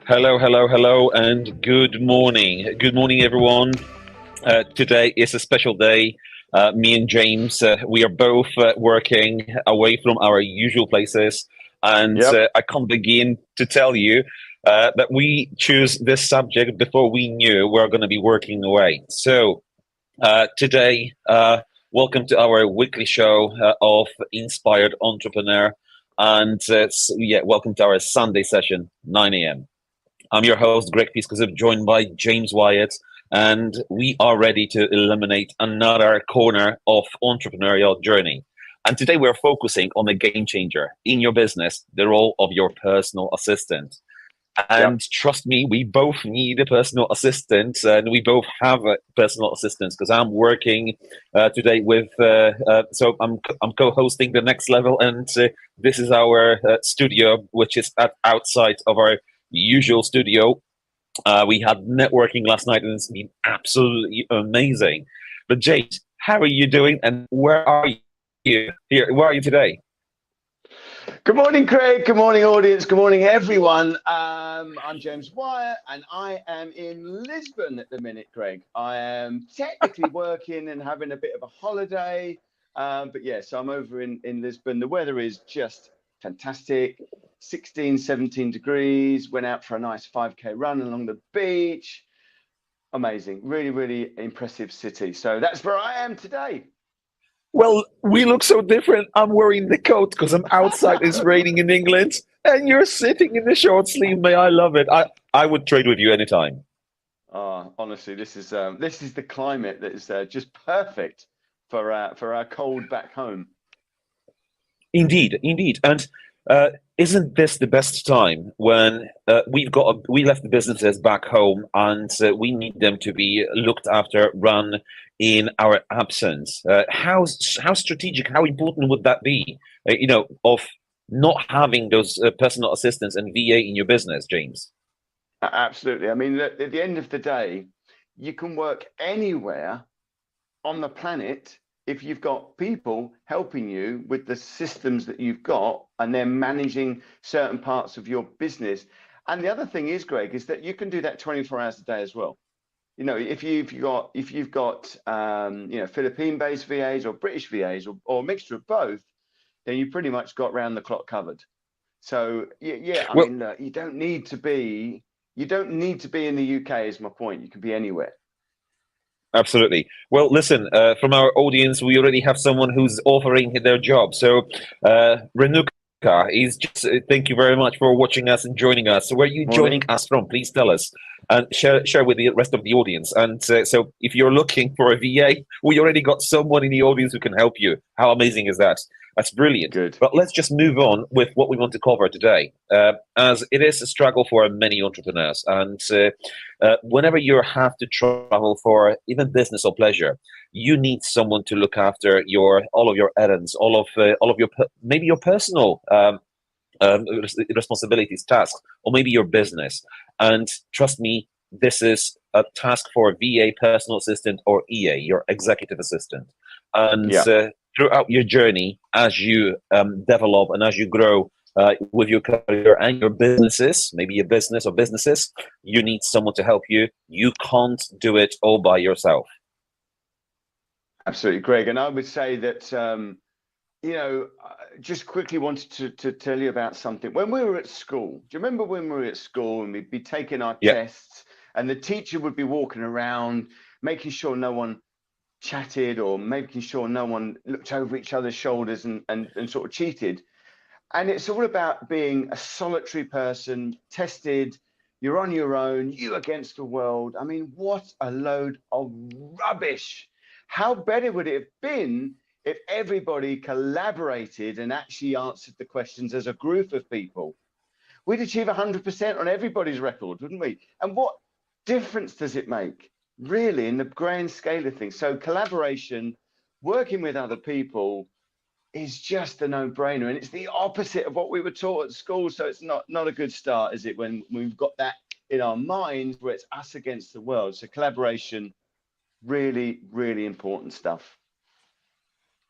Hello, hello, hello, and good morning. Good morning, everyone. Today is a special day. Me and James, we are both working away from our usual places, and Yep. I can't begin to tell you that we choose this subject before we knew we are going to be working away. So today, welcome to our weekly show of Inspired Entrepreneur, and welcome to our Sunday session, 9 a.m. I'm your host, Greg Piskozov, joined by James Wyatt, and we are ready to eliminate another corner of entrepreneurial journey. And today we're focusing on a game changer in your business, the role of your personal assistant. And Yep. trust me, we both need a personal assistant, and we both have a personal assistants because I'm working today with. So I'm co-hosting the next level, and this is our studio, which is outside of our usual studio. We had networking last night, and it's been absolutely amazing. But James, how are you doing, and where are you here? Where are you today? Good morning, Craig. Good morning, audience. Good morning, everyone. I'm James Wyatt, and I am in Lisbon at the minute, Craig. I am technically working and having a bit of a holiday. But yes, I'm over in Lisbon. The weather is just fantastic. 16, 17 degrees. Went out for a nice 5K run along the beach. Amazing. Really, really impressive city. So that's where I am today. Well, we look so different. I'm wearing the coat because I'm outside. It's raining in England, and you're sitting in the short sleeve. May I love it. I would trade with you anytime. Honestly, this is the climate that is just perfect for our cold back home. Indeed, indeed. And isn't this the best time when we left the businesses back home and we need them to be looked after, run in our absence? How strategic, how important would that be? Of not having those personal assistants and VA in your business, James. Absolutely. I mean, at the end of the day, you can work anywhere on the planet if you've got people helping you with the systems that you've got and they're managing certain parts of your business. And the other thing is, Greg, is that you can do that 24 hours a day as well. If you've got Philippine-based VAs or British VAs or a mixture of both, then you pretty much got round the clock covered. So yeah, I Well, mean, look, you don't need to be in the UK is my point. You can be anywhere. absolutely. Well, listen, from our audience, we already have someone who's offering their job. So, Renuka is just thank you very much for watching us and joining us. So, where are you joining Morning. us from? Please tell us and share with the rest of the audience. And so, if you're looking for a VA, we already got someone in the audience who can help you. How amazing is that? That's brilliant. Good. But let's just move on with what we want to cover today, as it is a struggle for many entrepreneurs. And whenever you have to travel for even business or pleasure, you need someone to look after your all of your errands, all of your maybe your personal responsibilities, tasks, or maybe your business. And trust me, this is a task for VA, personal assistant, or EA, your executive assistant. And Yeah. throughout your journey, as you develop and as you grow with your career and your businesses, maybe your business or businesses, you need someone to help you. You can't do it all by yourself. Absolutely, Greg. And I would say that, just quickly wanted to tell you about something. When we were at school, do you remember when we were at school and we'd be taking our Yeah. tests and the teacher would be walking around, making sure no one chatted or making sure no one looked over each other's shoulders and sort of cheated? And it's all about being a solitary person, tested. You're on your own, you against the world. I mean, what a load of rubbish. How better would it have been if everybody collaborated and actually answered the questions as a group of people? We'd achieve 100% on everybody's record, wouldn't we? And what difference does it make, really, in the grand scale of things? So collaboration, working with other people, is just a no-brainer, and it's the opposite of what we were taught at school. So it's not a good start, is it, when we've got that in our minds where it's us against the world? So collaboration, really, really important stuff.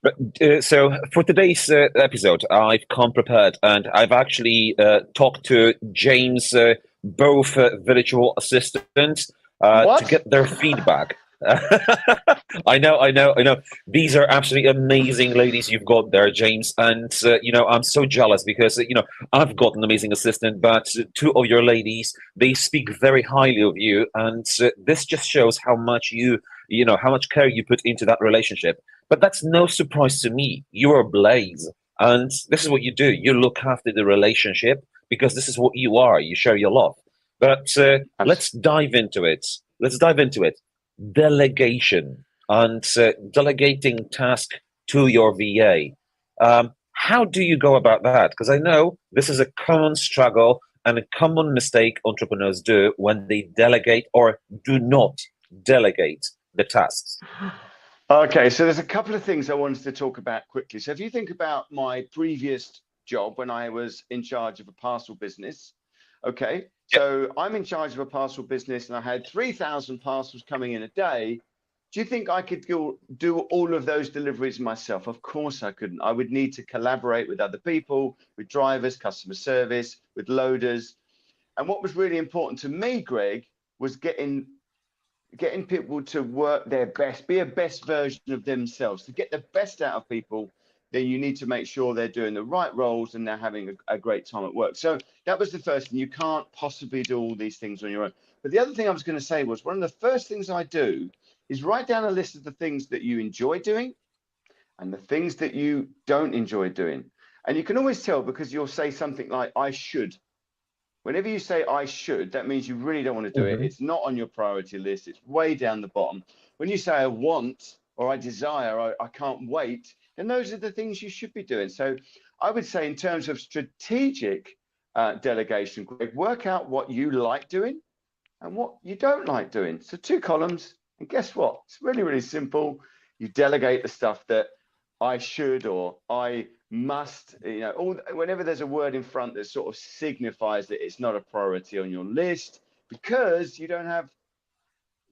But, so for today's episode, I've come prepared, and I've actually talked to James both virtual assistants to What? get their feedback. I know. These are absolutely amazing ladies you've got there, James. And I'm so jealous because I've got an amazing assistant, but two of your ladies, they speak very highly of you, and this just shows how much how much care you put into that relationship. But that's no surprise to me. You're a Blaze, and this is what you do. You look after the relationship because this is what you are. You share your love. But let's dive into it. Let's dive into it. Delegation and delegating task to your VA. How do you go about that? Because I know this is a common struggle and a common mistake entrepreneurs do when they delegate or do not delegate the tasks. Okay, so there's a couple of things I wanted to talk about quickly. So if you think about my previous job when I was in charge of a parcel business, okay, Yep. so I'm in charge of a parcel business and I had 3,000 parcels coming in a day. Do you think I could do all of those deliveries myself? Of course I couldn't. I would need to collaborate with other people, with drivers, customer service, with loaders. And what was really important to me, Greg, was getting people to work their best, be a best version of themselves. To get the best out of people, then you need to make sure they're doing the right roles and they're having a great time at work. So that was the first thing. You can't possibly do all these things on your own. But the other thing I was going to say was one of the first things I do is write down a list of the things that you enjoy doing and the things that you don't enjoy doing. And you can always tell because you'll say something like, I should. Whenever you say I should, that means you really don't want to do it. It's not on your priority list. It's way down the bottom. When you say I want or I desire, I can't wait, then those are the things you should be doing. So I would say in terms of strategic delegation, Greg, work out what you like doing and what you don't like doing. So 2 columns. And guess what? It's really, really simple. You delegate the stuff that I should or I must, whenever there's a word in front that sort of signifies that it's not a priority on your list because you don't have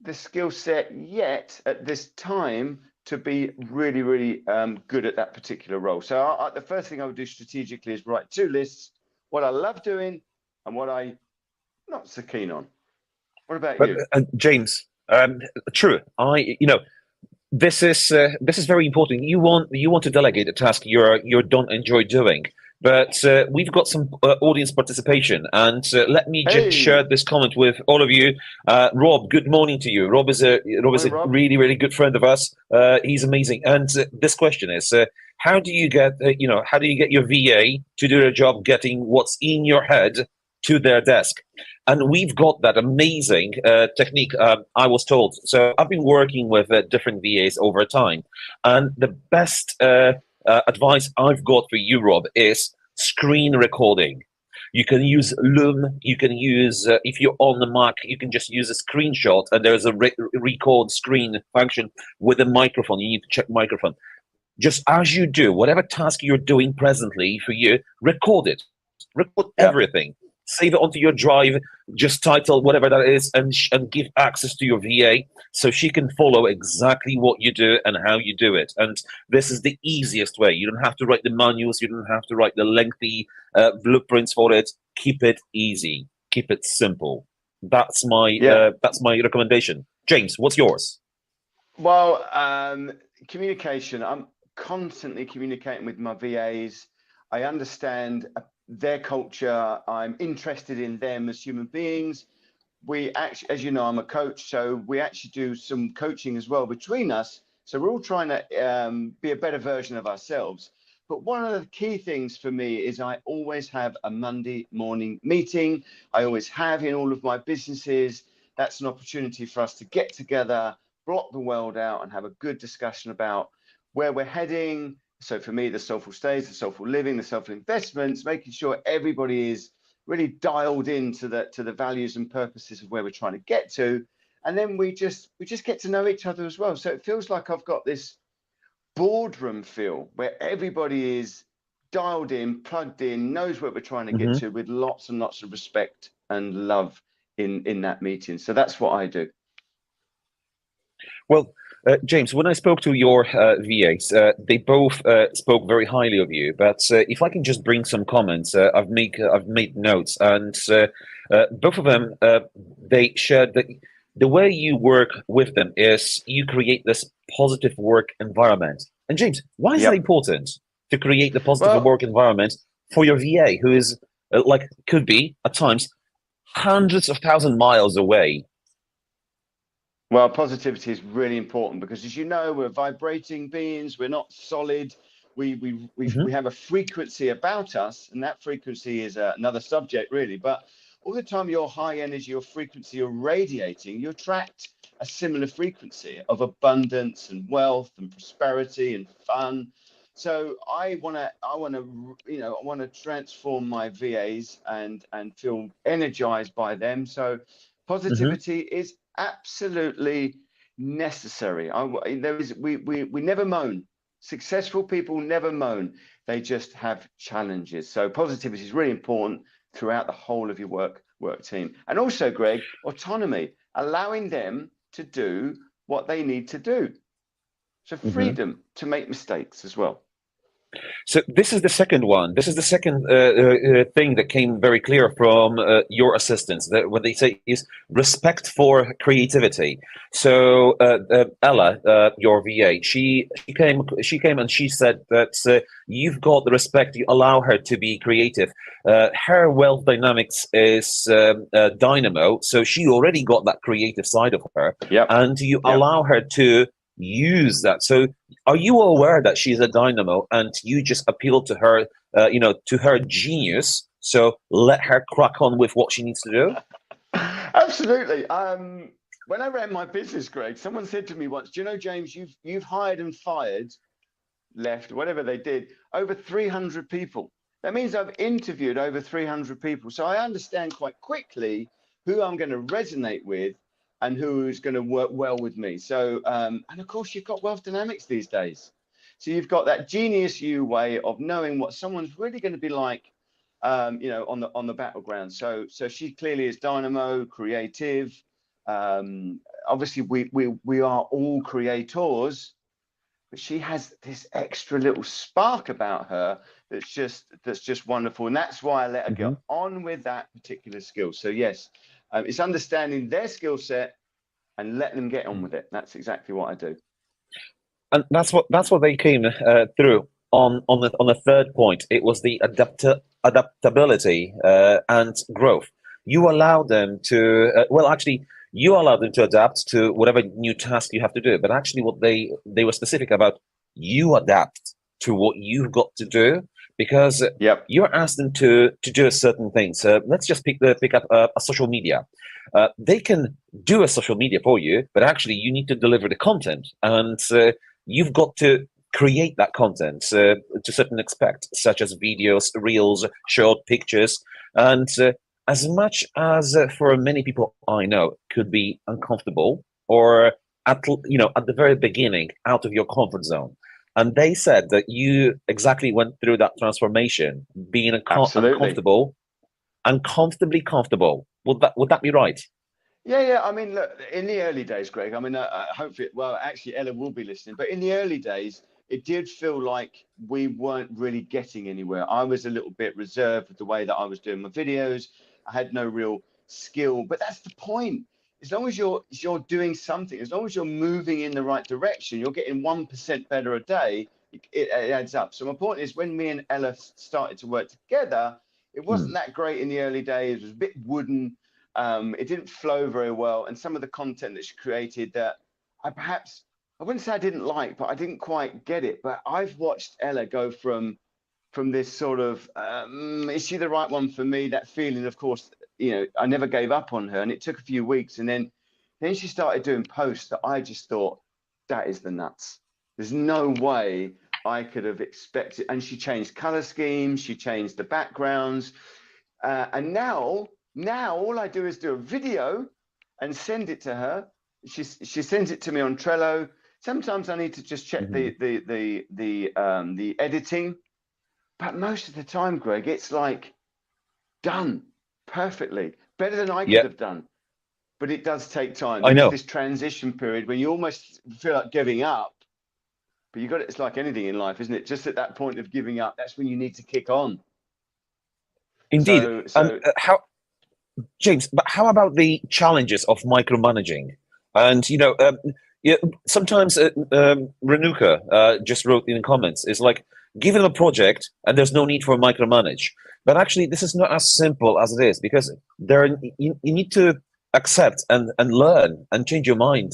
the skill set yet at this time to be really, really good at that particular role. So the first thing I would do strategically is write 2 lists, what I love doing and what I'm not so keen on. What about you? James, true. This is very important. You want to delegate a task you don't enjoy doing, but we've got some audience participation, and let me just share this comment with all of you. Rob, good morning to you. Rob is a really, really good friend of us. He's amazing, and this question is: how do you get your VA to do their job, getting what's in your head to their desk? And we've got that amazing technique, I was told. So I've been working with different VAs over time. And the best advice I've got for you, Rob, is screen recording. You can use Loom. You can use, if you're on the Mac, you can just use a screenshot. And there's a record screen function with a microphone. You need to check microphone. Just as you do, whatever task you're doing presently for you, record it. Record everything. Save it onto your drive, just title whatever that is, and give access to your VA so she can follow exactly what you do and how you do it. And this is the easiest way. You don't have to write the manuals. You don't have to write the lengthy blueprints for it. Keep it easy. Keep it simple. That's my recommendation. James, what's yours? Well, communication. I'm constantly communicating with my VAs. I understand their culture. I'm interested in them as human beings. We actually, as you know, I'm a coach, so we actually do some coaching as well between us. So we're all trying to be a better version of ourselves. But one of the key things for me is I always have a Monday morning meeting. I always have in all of my businesses. That's an opportunity for us to get together, block the world out and have a good discussion about where we're heading. So for me, the soulful stays, the soulful living, the soulful investments, making sure everybody is really dialed into the values and purposes of where we're trying to get to. And then we just get to know each other as well. So it feels like I've got this boardroom feel where everybody is dialed in, plugged in, knows what we're trying to get to with lots and lots of respect and love in that meeting. So that's what I do. Well, James, when I spoke to your VAs, they both spoke very highly of you. But if I can just bring some comments, I've made notes, and Both of them, they shared that the way you work with them is you create this positive work environment. And James, why is that Yep. important to create the positive Well, work environment for your VA, who is like could be at times hundreds of thousand miles away? Well, positivity is really important because, as you know, we're vibrating beings. We're not solid. We Hmm. have a frequency about us, and that frequency is another subject, really. But all the time, your high energy, your frequency, you're radiating. You attract a similar frequency of abundance and wealth and prosperity and fun. So I want to transform my VAs and feel energized by them. So Hmm. positivity is absolutely necessary. We never moan. Successful people never moan. They just have challenges. So positivity is really important throughout the whole of your work team. And also, Greg, autonomy, allowing them to do what they need to do. So Hmm. freedom to make mistakes as well. So this is the second one. This is the second thing that came very clear from your assistants. That what they say is respect for creativity. So Ella, your VA, she came and she said that you've got the respect. You allow her to be creative. Her wealth dynamics is dynamo, so she already got that creative side of her, Yep. and you Yep. allow her to use that. So are you aware that she's a dynamo and you just appeal to her, to her genius? So let her crack on with what she needs to do. Absolutely. When I ran my business, Greg, someone said to me once, "Do you know, James, you've hired and fired, left, whatever they did, over 300 people. That means I've interviewed over 300 people. So I understand quite quickly who I'm going to resonate with and who's going to work well with me. So, and of course, you've got wealth dynamics these days. So you've got that genius you way of knowing what someone's really going to be like, on the battleground. So she clearly is dynamo, creative. Obviously, we are all creators, but she has this extra little spark about her that's just wonderful, and that's why I let her get Hmm. on with that particular skill. So yes, it's understanding their skill set and letting them get on with it. That's exactly what I do. And that's what they came through on the third point. It was the adaptability and growth. You allow them to well, actually, you allow them to adapt to whatever new task you have to do. But actually, what they were specific about, you adapt to what you've got to do because Yep. you're asked them to do a certain thing. So let's just pick up a social media. They can do a social media for you, but actually, you need to deliver the content and you've got to create that content to a certain extent, such as videos, reels, short pictures, and as much as for many people I know could be uncomfortable or at the very beginning out of your comfort zone. And they said that you exactly went through that transformation, being Absolutely. uncomfortably comfortable. Would that be right? Yeah. I mean, look, in the early days, Greg, I mean, hopefully, well, actually, Ella will be listening, but in the early days, it did feel like we weren't really getting anywhere. I was a little bit reserved with the way that I was doing my videos. I had no real skill, but that's the point. As long as you're doing something, as long as you're moving in the right direction, you're getting 1% better a day, it adds up. So my point is, when me and Ella started to work together, it wasn't Hmm. that great in the early days. It was a bit wooden. It didn't flow very well, and some of the content that she created that I wouldn't say I didn't like, but I didn't quite get it. But I've watched Ella go from this sort of is she the right one for me? That feeling, of course, I never gave up on her, and it took a few weeks, and then she started doing posts that I just thought, that is the nuts. There's no way I could have expected. And she changed color schemes, she changed the backgrounds, and now all I do is do a video and send it to her. She sends it to me on Trello. Sometimes I need to just check Hmm. the editing, but most of the time, Greg, it's like done perfectly, better than I could Yeah, have done. But it does take time. I There is know. this transition period when you almost feel like giving up, but you got it. It's like anything in life, isn't it? Just at that point of giving up, that's when you need to kick on. Indeed. So And so how? James, but how about the challenges of micromanaging? And yeah, sometimes Renuka just wrote in the comments, it's like give them a project and there's no need for micromanage. But actually, this is not as simple as it is because you need to accept and learn and change your mind.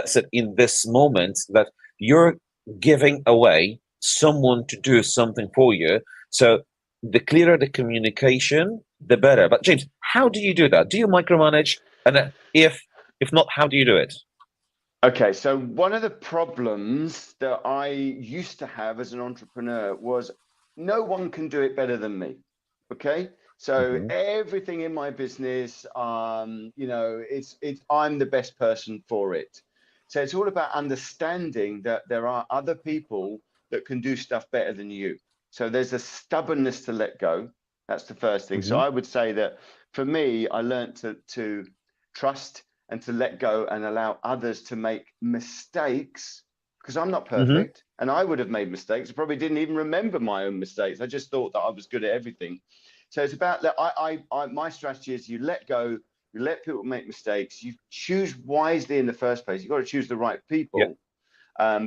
So in this moment that you're giving away someone to do something for you. So the clearer the communication, the better. But James, how do you do that? Do you micromanage? And if not, how do you do it? Okay, so one of the problems that I used to have as an entrepreneur was no one can do it better than me. Okay, so Hmm. everything in my business, it's I'm the best person for it. So it's all about understanding that there are other people that can do stuff better than you. So there's a stubbornness to let go. That's the first thing. So Hmm. I would say that for me, I learned to trust and to let go and allow others to make mistakes because I'm not Hmm. perfect and I would have made mistakes. I probably didn't even remember my own mistakes. I just thought that I was good at everything. So it's about that. My strategy is you let go, you let people make mistakes, you choose wisely in the first place. You've got to choose the right Yeah. people.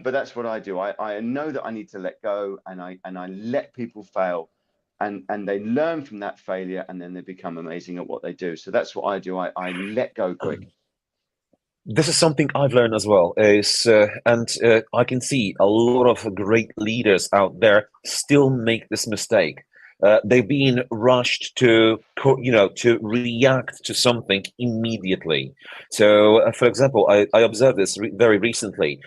But that's what I do. I know that I need to let go and I let people fail and they learn from that failure and then they become amazing at what they do. So that's what I do. I let go, Greg. This is something I've learned as well. And I can see a lot of great leaders out there still make this mistake. They've been rushed to, to react to something immediately. So, for example, I observed this very recently.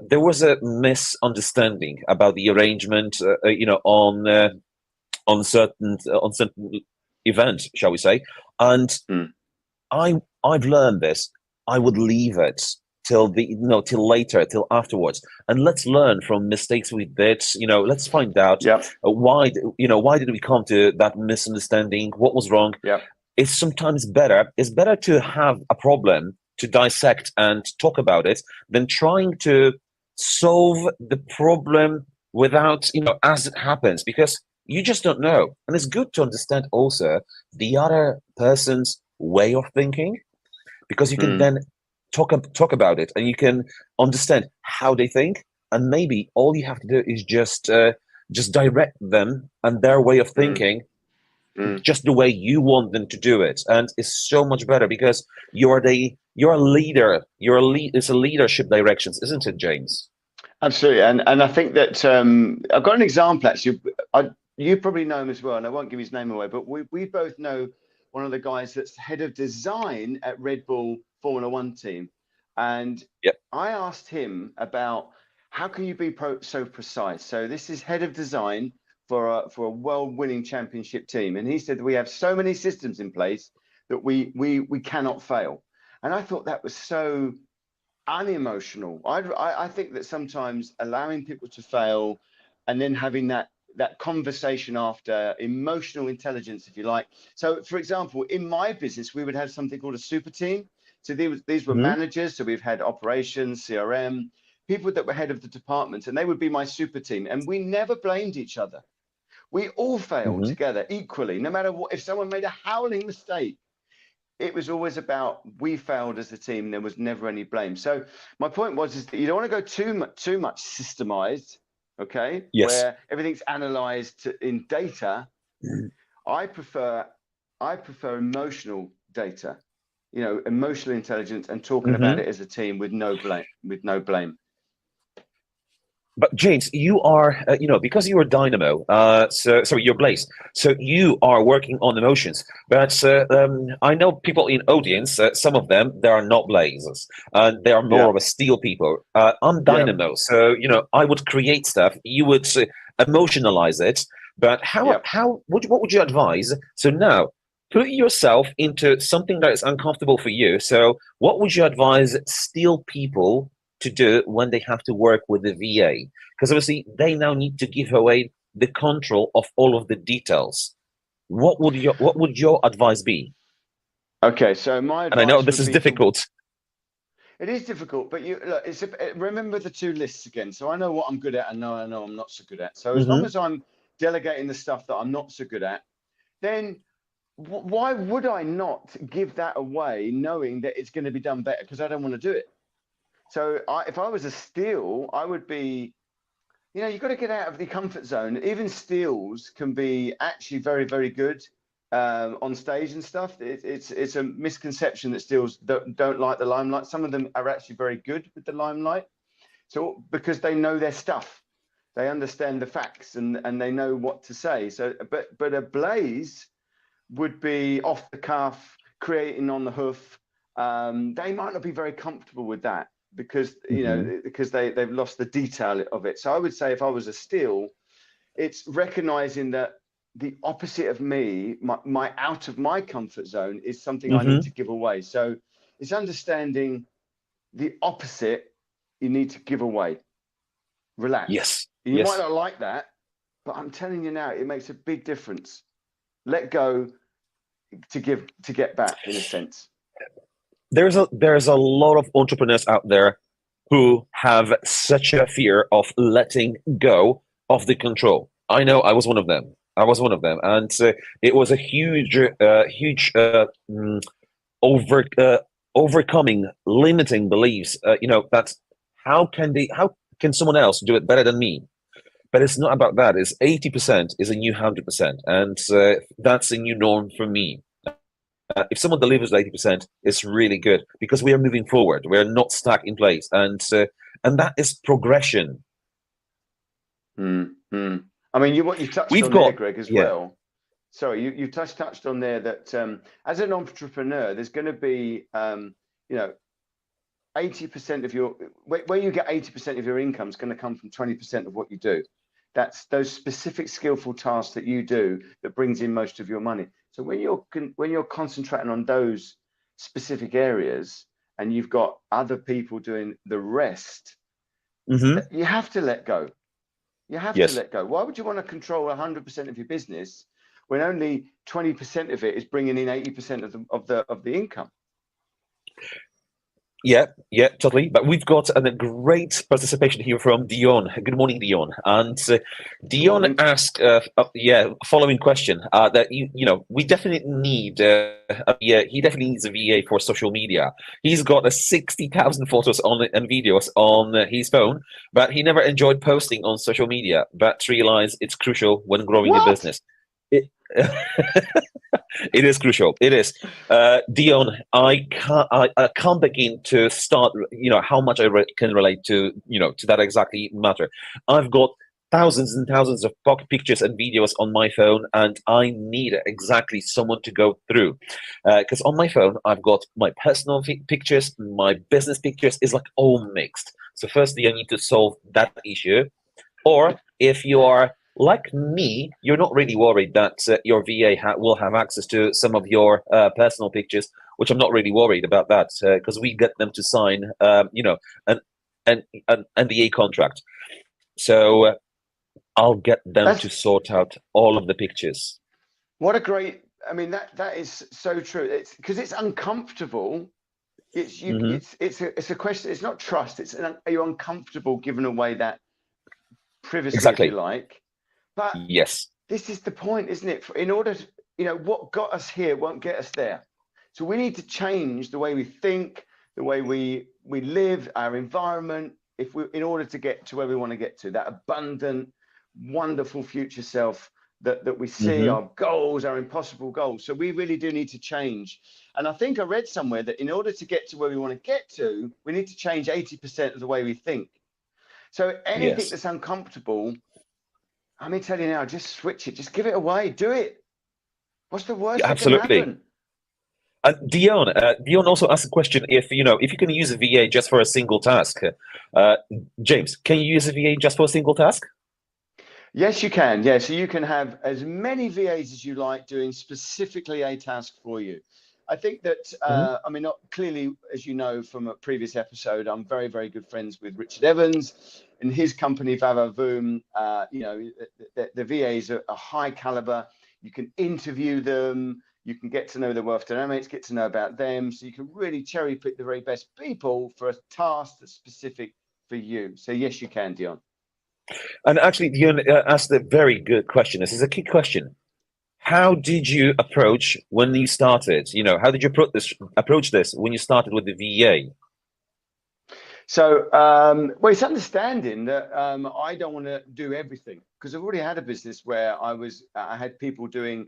There was a misunderstanding about the arrangement, on certain events, shall we say? And Mm. I've learned this. I would leave it till till later, till afterwards, and let's learn from mistakes we did. Let's find out Yeah, why did we come to that misunderstanding? What was wrong? yeah. It's sometimes better. It's better to have a problem to dissect and talk about it than trying to solve the problem without as it happens because you just don't know. And it's good to understand also the other person's way of thinking because you can Mm, then talk about it and you can understand how they think, and maybe all you have to do is just direct them and their way of mm, thinking mm. just the way you want them to do it, and it's so much better because you're a leader. It's a leadership directions, isn't it, James? Absolutely. And I think that I've got an example actually. You probably know him as well, and I won't give his name away, but we both know one of the guys that's head of design at Red Bull Formula One team. And Yep. I asked him about how can you be so precise? So this is head of design for a world-winning championship team, and he said we have so many systems in place that we cannot fail. And I thought that was so unemotional. I think that sometimes allowing people to fail and then having that conversation after, emotional intelligence, if you like. So, for example, in my business, we would have something called a super team. So these were Hmm. managers. So we've had operations, CRM, people that were head of the department, and they would be my super team. And we never blamed each other. We all failed Hmm. together equally, no matter what. If someone made a howling mistake, it was always about we failed as a team. There was never any blame. So my point was is that you don't want to go too much systemized, okay, Yes. where everything's analyzed in data. I prefer emotional data, emotional intelligence, and talking about Hmm. it as a team with no blame. With no blame. But James, you are, because you're Dynamo, so sorry, you're Blaze. So you are working on emotions. But I know people in audience. Some of them they are not Blazes, and they are more Yeah, of a steel people. I'm yeah, Dynamo, so I would create stuff. You would emotionalize it. But yeah. what would you advise? So now. Put yourself into something that is uncomfortable for you. So, what would you advise steel people to do when they have to work with the VA? Because obviously they now need to give away the control of all of the details. What would your advice be? Okay, so my And I know advice this would is be to. difficult. It is difficult, but you look, remember the two lists again. So I know what I'm good at and I know I'm not so good at. So as long Hmm. as I'm delegating the stuff that I'm not so good at, then why would I not give that away knowing that it's going to be done better because I don't want to do it? So if I was a steal, I would be, you've got to get out of the comfort zone. Even steals can be actually very, very good on stage and stuff. It's a misconception that steals don't like the limelight. Some of them are actually very good with the limelight. So because they know their stuff, they understand the facts and they know what to say. So, but a blaze would be off the cuff, creating on the hoof. They might not be very comfortable with that because because they've lost the detail of it. So I would say if I was a steal, it's recognizing that the opposite of me, my out of my comfort zone, is something I need to give away. So it's understanding the opposite you need to give away. Relax. Yes. You might not like that, but I'm telling you now, it makes a big difference. Let go to get back, in a sense. There's a lot of entrepreneurs out there who have such a fear of letting go of the control. I know I was one of them. And it was a huge overcoming limiting beliefs. That's how can someone else do it better than me? But it's not about that. It's 80% is a new 100%, and that's a new norm for me. If someone delivers 80%, it's really good because we are moving forward. We are not stuck in place, and that is progression. I mean, what you touched on there, Greg, as well. Sorry, you touched on there that as an entrepreneur, there's going to be 80% of your where you get 80% of your income is going to come from 20% of what you do. That's those specific skillful tasks that you do that brings in most of your money. So when you're concentrating on those specific areas and you've got other people doing the rest, you have to let go. You have to let go. Why would you want to control 100% of your business when only 20% of it is bringing in 80% of the income? Yeah, totally. But we've got a great participation here from Dion. Good morning, Dion. And Dion asked, following question that we definitely need. He definitely needs a VA for social media. He's got 60,000 photos and videos on his phone, but he never enjoyed posting on social media. But realized it's crucial when growing a business. It is crucial. It is. Dion, I can't begin to start, how much I can relate to, to that exactly matter. I've got thousands and thousands of pocket pictures and videos on my phone, and I need exactly someone to go through. Because on my phone, I've got my personal pictures, my business pictures is like all mixed. So firstly, I need to solve that issue. Or if you are like me, you're not really worried that your VA will have access to some of your personal pictures, which I'm not really worried about that because we get them to sign, an NDA contract. So I'll get them to sort out all of the pictures. What a great! I mean, that is so true. It's because it's uncomfortable. It's a question. It's not trust. Are you uncomfortable giving away that privacy, if you like? But yes, this is the point, isn't it? In order to, what got us here won't get us there. So we need to change the way we think, the way we live, our environment, in order to get to where we want to get to, that abundant, wonderful future self that we see, our goals, our impossible goals. So we really do need to change. And I think I read somewhere that in order to get to where we want to get to, we need to change 80% of the way we think. So anything that's uncomfortable, I mean, tell you now, just switch it. Just give it away. Do it. What's the worst that can happen? Dion also asked a question: if you can use a VA just for a single task. James, can you use a VA just for a single task? Yes, you can. Yeah, so you can have as many VAs as you like doing specifically a task for you. I think that, I mean, not clearly, as you know from a previous episode, I'm very, very good friends with Richard Evans and his company, Vavavoom. The VAs are a high caliber. You can interview them. You can get to know their wealth dynamics, get to know about them. So you can really cherry pick the very best people for a task that's specific for you. So yes, you can, Dion. And actually, Dion asked a very good question. This is a key question. How did you approach when you started? You know, how did you approach this when you started with the VA? So, well, it's understanding that I don't want to do everything because I've already had a business where I had people doing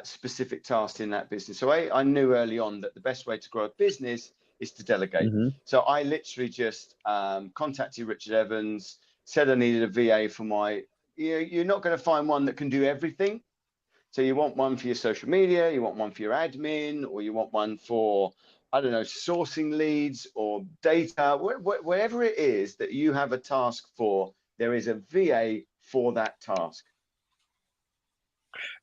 specific tasks in that business. So I knew early on that the best way to grow a business is to delegate. Hmm. So I literally just contacted Richard Evans, said I needed a VA for my. You're not going to find one that can do everything. So you want one for your social media, you want one for your admin, or you want one for, I don't know, sourcing leads or data, whatever it is that you have a task for, there is a VA for that task.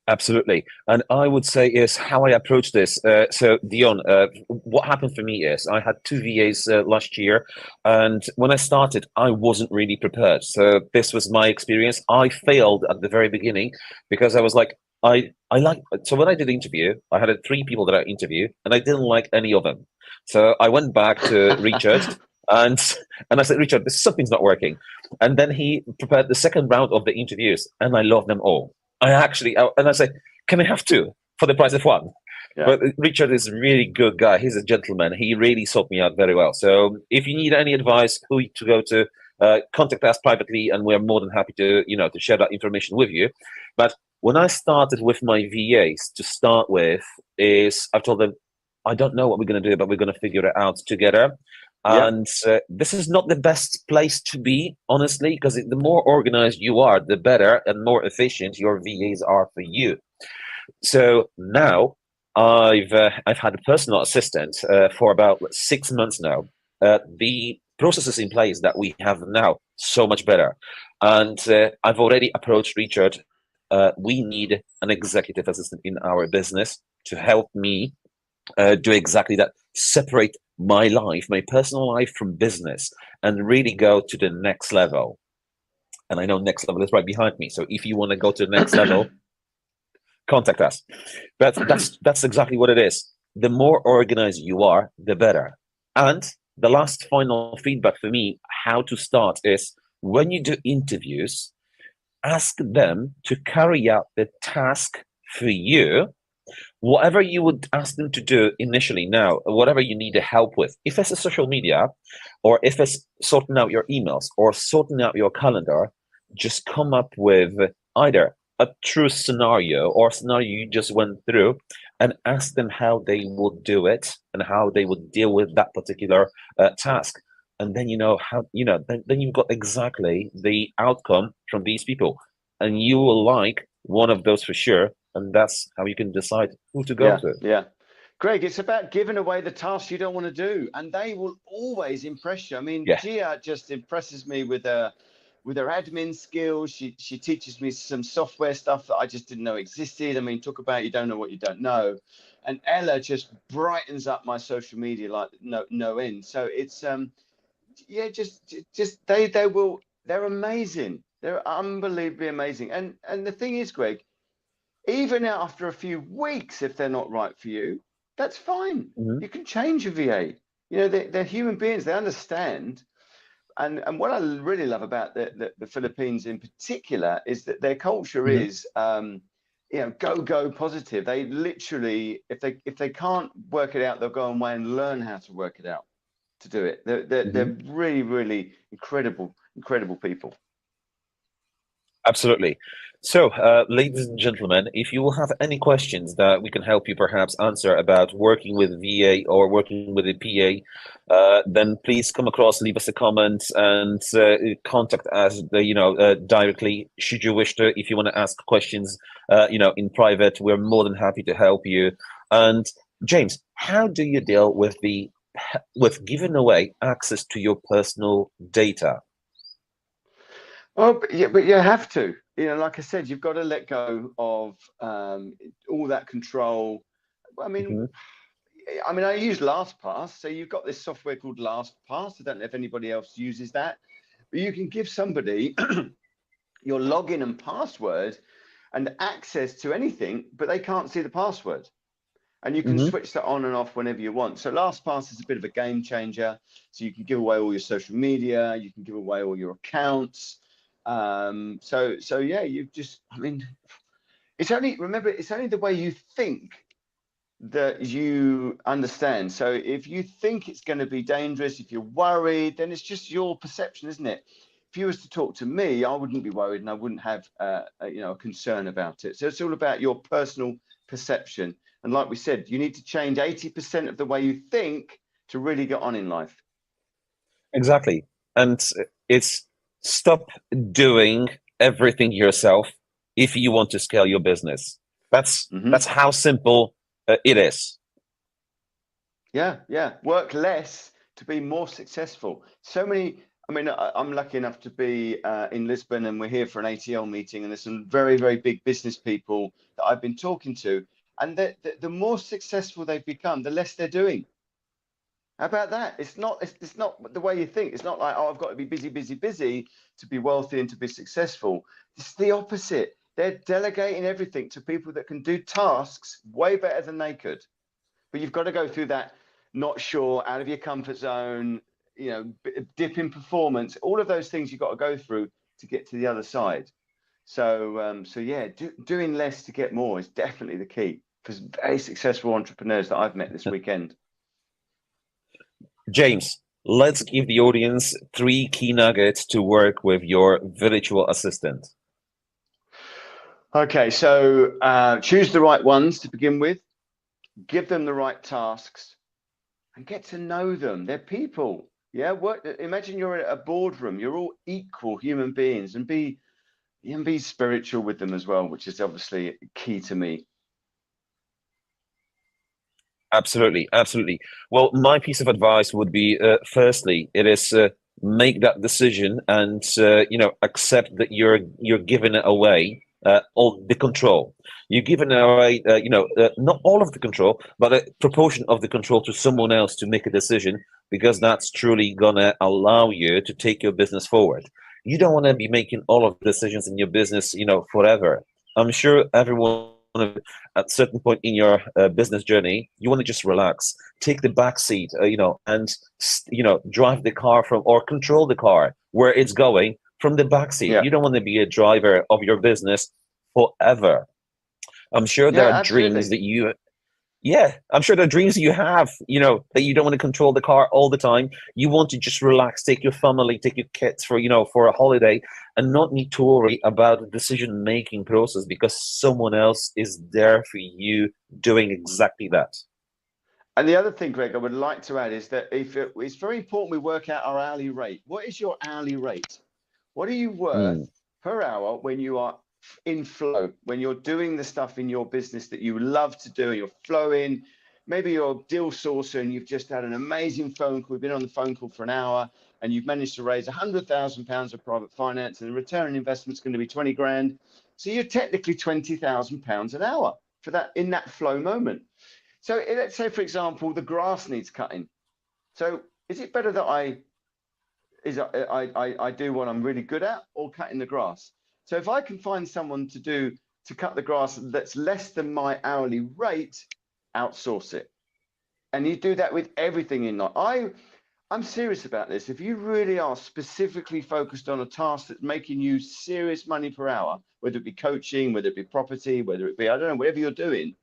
Absolutely. And I would say is how I approach this. So Dion, what happened for me is I had two VAs last year, and when I started, I wasn't really prepared. So this was my experience. I failed at the very beginning because I was like, I like. So when I did the interview, I had three people that I interviewed, and I didn't like any of them. So I went back to Richard. And and I said, Richard, this something's not working. And then he prepared the second round of the interviews, and I loved them all. And I say, can I have two for the price of one? Yeah. But Richard is a really good guy. He's a gentleman. He really sought me out very well. So if you need any advice, who to go to, contact us privately, and we're more than happy to, to share that information with you. But when I started with my VAs to start with, is I've told them, I don't know what we're going to do, but we're going to figure it out together. Yeah. And this is not the best place to be, honestly, because the more organized you are, the better and more efficient your VAs are for you. So now I've had a personal assistant for about 6 months now. The processes in place that we have now so much better, and I've already approached Richard. We need an executive assistant in our business to help me do exactly that, separate my life, my personal life from business, and really go to the next level. And I know next level is right behind me. So if you want to go to the next level, contact us. But that's exactly what it is. The more organized you are, the better. And the last final feedback for me, how to start is when you do interviews, ask them to carry out the task for you, whatever you would ask them to do initially. Now, whatever you need help with, if it's a social media, or if it's sorting out your emails or sorting out your calendar, just come up with either a true scenario or a scenario you just went through, and ask them how they would do it and how they would deal with that particular task. And then then you've got exactly the outcome from these people, and you will like one of those for sure, and that's how you can decide who to go Yeah. to. Yeah. Greg, it's about giving away the tasks you don't want to do, and they will always impress you. I mean, Yeah. Gia just impresses me with her admin skills. She teaches me some software stuff that I just didn't know existed. I mean, talk about you don't know what you don't know. And Ella just brightens up my social media like no end. So it's yeah, just they're amazing. They're unbelievably amazing. And the thing is, Greg, even after a few weeks, if they're not right for you, that's fine. Mhm. You can change a VA. You know, they're human beings. They understand. And what I really love about the Philippines in particular is that their culture Mhm. is, go positive. They literally, if they can't work it out, they'll go away and learn how to work it out to do it. Mhm. They're really, really incredible people. Absolutely. So, ladies and gentlemen, if you will have any questions that we can help you perhaps answer about working with VA or working with a PA, then please come across, leave us a comment, and contact us, directly. Should you wish to, if you want to ask questions, in private, we're more than happy to help you. And James, how do you deal with giving away access to your personal data? Oh, but you have to. You know, like I said, you've got to let go of all that control. I mean, Mhm. I use LastPass, so you've got this software called LastPass. I don't know if anybody else uses that, but you can give somebody your login and password and access to anything, but they can't see the password. And you can Mhm. switch that on and off whenever you want. So LastPass is a bit of a game changer. So you can give away all your social media, you can give away all your accounts. So yeah, you just, I mean, remember, it's only the way you think that you understand. So if you think it's going to be dangerous, if you're worried, then it's just your perception, isn't it? If you was to talk to me, I wouldn't be worried and I wouldn't have a concern about it. So it's all about your personal perception. And like we said, you need to change 80% of the way you think to really get on in life. Exactly. And it's stop doing everything yourself if you want to scale your business. That's how simple it is. Yeah, yeah. Work less to be more successful. So many. I mean, I'm lucky enough to be in Lisbon, and we're here for an ATL meeting, and there's some very, very big business people that I've been talking to, and the more successful they've become, the less they're doing. How about that? It's not the way you think. It's not like, oh, I've got to be busy, busy, busy to be wealthy and to be successful. It's the opposite. They're delegating everything to people that can do tasks way better than they could. But you've got to go through that not sure, out of your comfort zone, dip in performance, all of those things you've got to go through to get to the other side. So yeah, doing less to get more is definitely the key for very successful entrepreneurs that I've met this weekend. James, let's give the audience 3 key nuggets to work with your virtual assistant. Okay, so choose the right ones to begin with, give them the right tasks, and get to know them. They're people. Yeah, imagine you're at a boardroom. You're all equal human beings, and be spiritual with them as well, which is obviously key to me. Absolutely, absolutely. Well, my piece of advice would be, firstly, it is make that decision and accept that you're giving it away, all the control. You're giving away, not all of the control, but a proportion of the control to someone else to make a decision, because that's truly gonna allow you to take your business forward. You don't want to be making all of the decisions in your business, forever. I'm sure everyone at a certain point in your business journey, you want to just relax, take the back seat, and drive the car from, or control the car where it's going from the back seat. Yeah. You don't want to be a driver of your business forever. I'm sure there are dreams that you I'm sure there are dreams you have, that you don't want to control the car all the time. You want to just relax, take your family, take your kids for a holiday, and not need to worry about the decision-making process because someone else is there for you doing exactly that. And the other thing, Greg, I would like to add is that it's very important we work out our hourly rate. What is your hourly rate? What are you worth per hour when you are in flow, when you're doing the stuff in your business that you love to do, you're flowing, maybe you're a deal sourcer and you've just had an amazing phone call, we've been on the phone call for an hour and you've managed to raise £100,000 of private finance and the return on investment is going to be 20 grand. So you're technically £20,000 an hour for that, in that flow moment. So let's say, for example, the grass needs cutting. So is it better that I do what I'm really good at, or cutting the grass? So if I can find someone to cut the grass that's less than my hourly rate, outsource it. And you do that with everything in life. I'm serious about this. If you really are specifically focused on a task that's making you serious money per hour, whether it be coaching, whether it be property, whether it be, I don't know, whatever you're doing,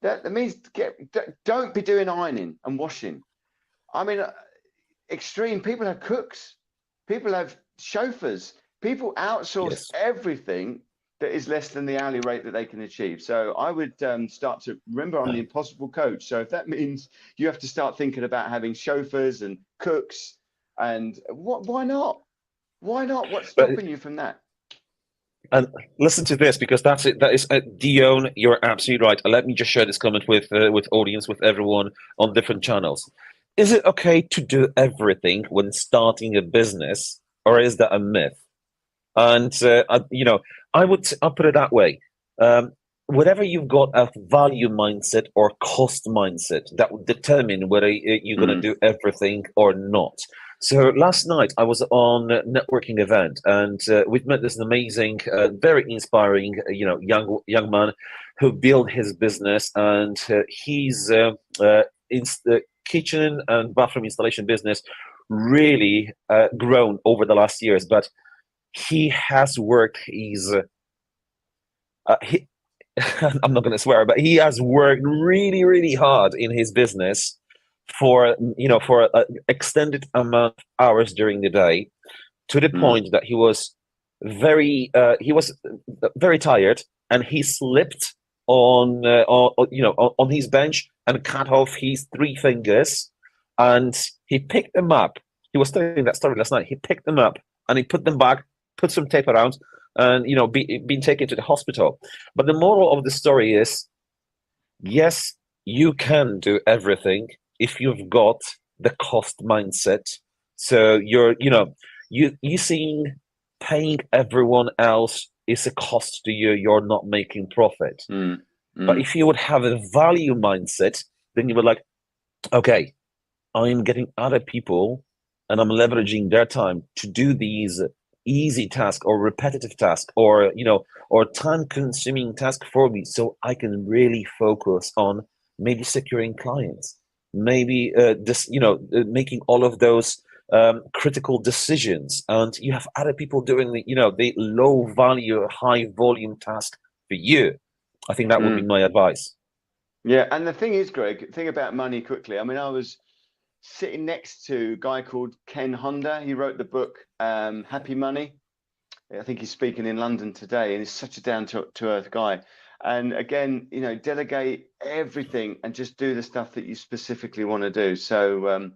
that means don't be doing ironing and washing. I mean, extreme people have cooks, people have chauffeurs, people outsource everything that is less than the hourly rate that they can achieve. So I would start to remember, I'm the impossible coach. So if that means you have to start thinking about having chauffeurs and cooks, and why not? Why not? What's stopping you from that? And listen to this, because that's it. That is Dion. You're absolutely right. Let me just share this comment with audience, with everyone on different channels. Is it okay to do everything when starting a business, or is that a myth? And I'll put it that way. Whatever you've got a value mindset or cost mindset, that would determine whether you're going to do everything or not. So last night I was on a networking event, and we've met this amazing, very inspiring, young man who built his business, and he's in the kitchen and bathroom installation business really grown over the last years. But he has worked I'm not going to swear, but he has worked really, really hard in his business for, for an extended amount of hours during the day, to the Mm. point that he was very tired, and he slipped on his bench and cut off his three fingers, and he picked them up. He was telling that story last night. He picked them up and he put them back, put some tape around, and been taken to the hospital. But the moral of the story is, yes, you can do everything if you've got the cost mindset. So you seeing paying everyone else is a cost to you. You're not making profit. Mm. But Mm. if you would have a value mindset, then you would like, okay, I'm getting other people and I'm leveraging their time to do these easy tasks or repetitive tasks or time consuming tasks for me, so I can really focus on maybe securing clients, maybe making all of those critical decisions, and you have other people doing the low value, high volume task for you. I think that would be Mm. my advice. Yeah, and the thing is, Greg, thing about money quickly. I mean, I was sitting next to a guy called Ken Honda. He wrote the book Happy Money. I think he's speaking in London today, and he's such a down to earth guy. And again, delegate everything and just do the stuff that you specifically want to do. So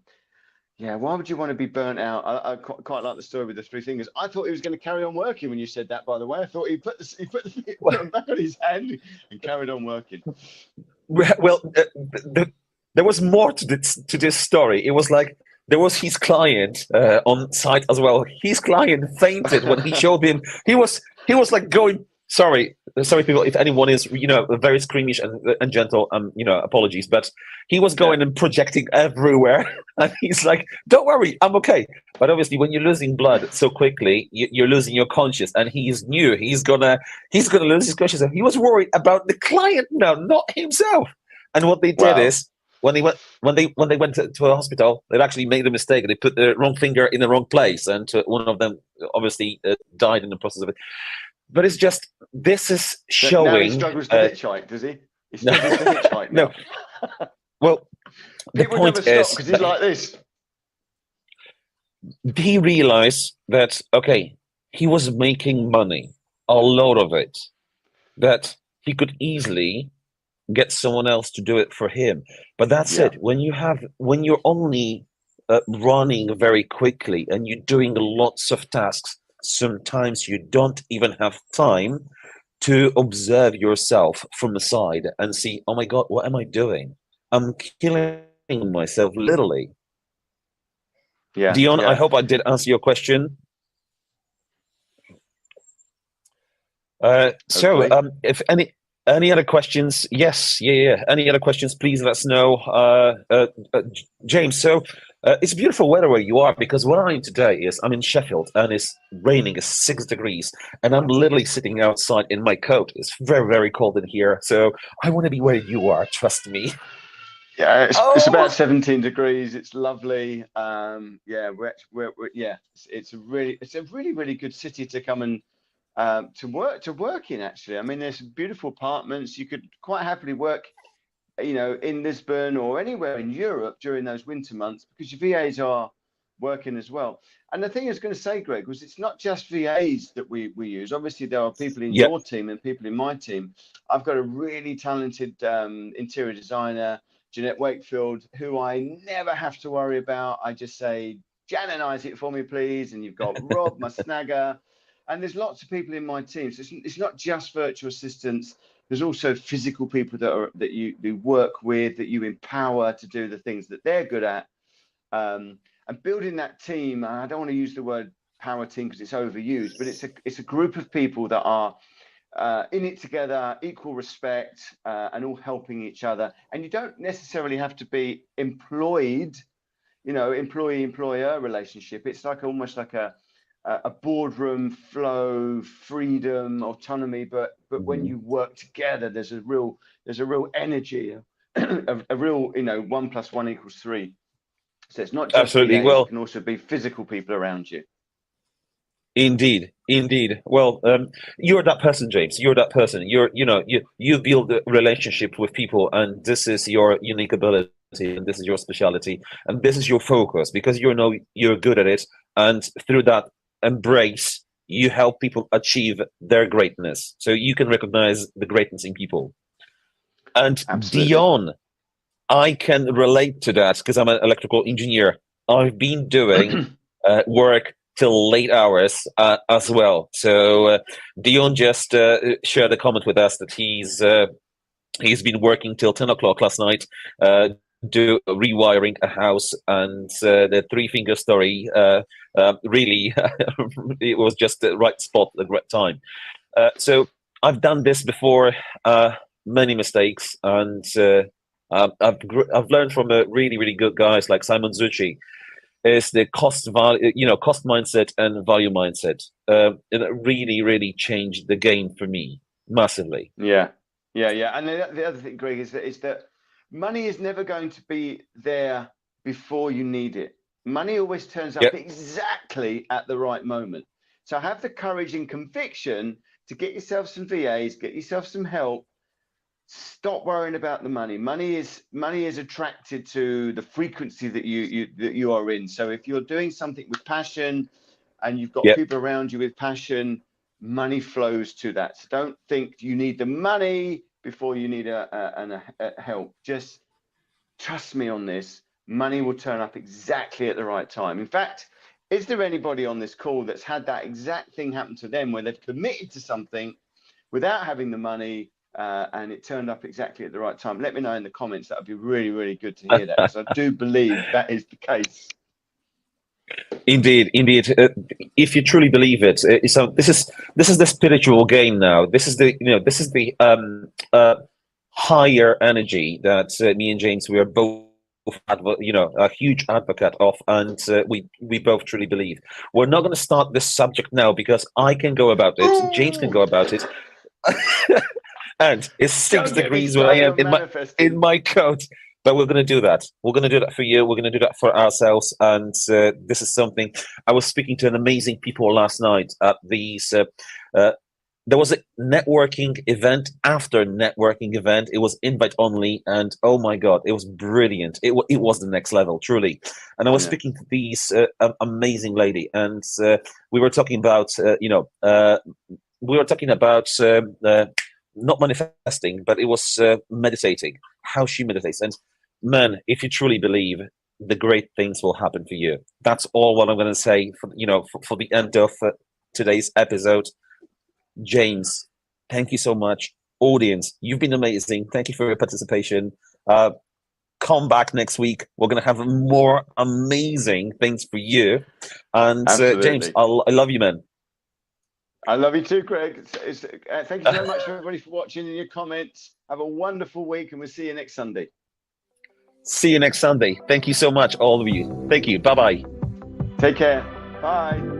yeah, why would you want to be burnt out? I quite like the story with the three fingers. I thought he was going to carry on working when you said that. By the way, I thought put them back on his hand and carried on working. Well, there was more to this story. It was like there was his client on site as well. His client fainted when he showed him. He was like going. Sorry, people. If anyone is very squeamish and gentle, apologies. But he was Yeah. going and projecting everywhere, and he's like, "Don't worry, I'm okay." But obviously, when you're losing blood so quickly, you're losing your conscience, and he's new. He's gonna lose his conscience. He was worried about the client now, not himself. And what they did Wow. is when they went to a hospital, they actually made a mistake. They put the wrong finger in the wrong place, and one of them obviously died in the process of it. But it's just this is But now he showing. struggles to hitchhike, does he? He No, struggles to hitchhike now. no. Well, the People never point stop is because he's like this. he realized that okay, he was making money, a lot of it, that he could easily get someone else to do it for him. But that's Yeah. it. When you're only running very quickly and you're doing lots of tasks, sometimes you don't even have time to observe yourself from the side and see, oh my God, what am I doing? I'm killing myself literally. Yeah. Dion, I Yeah. hope I did answer your question. So, Hopefully. if any other questions? Yes, yeah. Any other questions? Please let us know, James. So, it's beautiful weather where you are, because what I'm today is I'm in Sheffield and it's raining. It's 6 degrees, and I'm literally sitting outside in my coat. It's very, very cold in here. So I want to be where you are. Trust me. Yeah, it's about Oh, 17 degrees. It's lovely. Yeah, yeah, it's a really really good city to come and to work in. Actually, I mean, there's beautiful apartments. You could quite happily work, in Lisbon or anywhere in Europe during those winter months because your VAs are working as well. And the thing I was going to say, Greg, was it's not just VAs that we use. Obviously, there are people in yeah. your team and people in my team. I've got a really talented interior designer, Jeanette Wakefield, who I never have to worry about. I just say, Janinize it for me, please. And you've got Rob, my snagger. And there's lots of people in my team. So it's not just virtual assistants. There's also physical people that you work with, that you empower to do the things that they're good at. And building that team, and I don't want to use the word power team because it's overused, but it's a group of people that are in it together, equal respect, and all helping each other. And you don't necessarily have to be employed, employee-employer relationship. It's like almost like a boardroom flow, freedom, autonomy. But when Mhm. you work together, there's a real energy, a real 1+1 = 3. So it's not just Absolutely. VAs; it Well, can also be physical people around you. Indeed, indeed. Well, you're that person, James. You're that person. You build a relationship with people, and this is your unique ability, and this is your specialty, and this is your focus because you know you're good at it, and through that embrace, you help people achieve their greatness. So you can recognize the greatness in people. And Absolutely. Dion, I can relate to that because I'm an electrical engineer. I've been doing work till late hours as well. So Dion just shared a comment with us that he's been working till 10 o'clock last night, do rewiring a house, and the three-finger story. Really, it was just the right spot at the right time. So I've done this before, many mistakes, and I've learned from really really good guys like Simon Zucchi. Is the cost value, cost mindset and value mindset. It really really changed the game for me massively. Yeah, yeah. And the other thing, Greg, is that money is never going to be there before you need it. Money always turns up Yep. exactly at the right moment. So have the courage and conviction to get yourself some VAs, get yourself some help. Stop worrying about the money. Money is attracted to the frequency that you are in. So if you're doing something with passion and you've got Yep. people around you with passion, money flows to that. So don't think you need the money before you need a help. Just trust me on this. Money will turn up exactly at the right time. In fact, is there anybody on this call that's had that exact thing happen to them where they've committed to something without having the money, and it turned up exactly at the right time? Let me know in the comments. That would be really, really good to hear that, because I do believe that is the case. Indeed, indeed. If you truly believe it, so this is the spiritual game now. This is the higher energy that me and James, we are both a huge advocate of, and we both truly believe. We're not going to start this subject now because I can go about it, James can go about it, and it's 6 Don't get me degrees where I started am on in manifesting. my coat. But we're going to do that. We're going to do that for you. We're going to do that for ourselves. And this is something. I was speaking to an amazing people last night at these. There was a networking event after networking event. It was invite only, and oh my god, it was brilliant. It was the next level, truly. And I was speaking to these amazing lady, and we were talking about not manifesting, but it was meditating, how she meditates. And man, if you truly believe, the great things will happen for you. That's all what I'm going to say for the end of today's episode. James, thank you so much. Audience, you've been amazing. Thank you for your participation. Come back next week. We're going to have more amazing things for you. And James, I love you, man. I love you too, Craig. Thank you so much for everybody for watching and your comments. Have a wonderful week, and we'll see you next Sunday. See you next Sunday. Thank you so much, all of you. Thank you. Bye-bye. Take care. Bye.